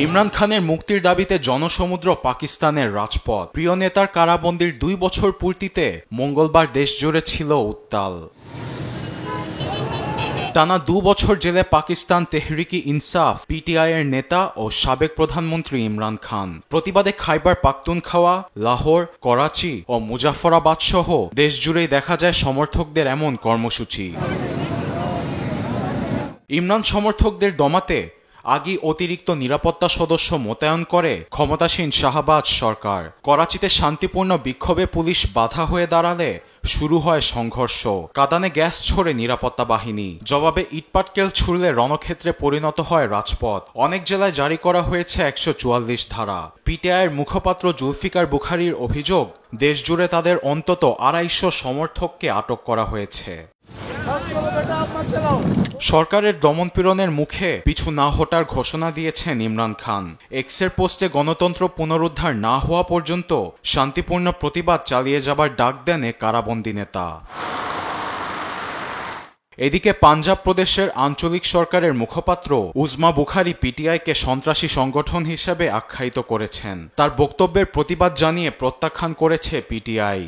ইমরান খানের মুক্তির দাবিতে জনসমুদ্র পাকিস্তানের রাজপথ। প্রিয় নেতার কারাবন্দির 2 বছর পূর্তিতে মঙ্গলবার দেশজুড়ে ছিল উত্তাল। টানা 2 বছর জেলে পাকিস্তান তেহরিকি ইনসাফ পিটিআই এর নেতা ও সাবেক প্রধানমন্ত্রী ইমরান খান। প্রতিবাদে খাইবার পাখতুনখাওয়া, লাহোর, করাচি ও মুজাফফরাবাদ সহ দেশজুড়েই দেখা যায় সমর্থকদের এমন কর্মসূচি। ইমরান সমর্থকদের দমাতে আগেই অতিরিক্ত নিরাপত্তা সদস্য মোতায়েন করে ক্ষমতাসীন শাহবাজ সরকার। করাচিতে শান্তিপূর্ণ বিক্ষোভে পুলিশ বাধা হয়ে দাঁড়ালে শুরু হয় সংঘর্ষ। কাঁদানে গ্যাস ছোড়ে নিরাপত্তা বাহিনী। জবাবে ইটপাটকেল ছুড়লে রণক্ষেত্রে পরিণত হয় রাজপথ। অনেক জেলায় জারি করা হয়েছে 144 ধারা। পিটিআইয়ের মুখপাত্র জুলফিকার বুখারীর অভিযোগ, দেশজুড়ে তাদের অন্তত 250 সমর্থককে আটক করা হয়েছে। সরকারের দমনপীড়নের মুখে পিছু না হটার ঘোষণা দিয়েছেন ইমরান খান। এক্সের পোস্টে গণতন্ত্র পুনরুদ্ধার না হওয়া পর্যন্ত শান্তিপূর্ণ প্রতিবাদ চালিয়ে যাবার ডাক দেন এ কারাবন্দী নেতা। এদিকে পাঞ্জাব প্রদেশের আঞ্চলিক সরকারের মুখপাত্র উজমা বুখারী পিটিআইকে সন্ত্রাসী সংগঠন হিসেবে আখ্যায়িত করেছেন। তার বক্তব্যের প্রতিবাদ জানিয়ে প্রত্যাখ্যান করেছে পিটিআই।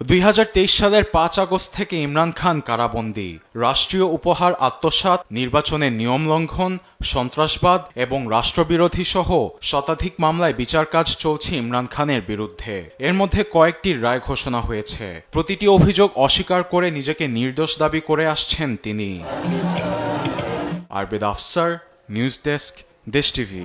2023 সালের 5 আগস্ট থেকে ইমরান খান কারাবন্দী। রাষ্ট্রীয় উপহার আত্মসাৎ, নির্বাচনের নিয়ম লঙ্ঘন, সন্ত্রাসবাদ এবং রাষ্ট্রবিরোধী সহ শতাধিক মামলায় বিচার কাজ চলছে ইমরান খানের বিরুদ্ধে। এর মধ্যে কয়েকটির রায় ঘোষণা হয়েছে। প্রতিটি অভিযোগ অস্বীকার করে নিজেকে নির্দোষ দাবি করে আসছেন তিনি। আরবেদ আফসার, নিউজ ডেস্ক, দেশ টিভি।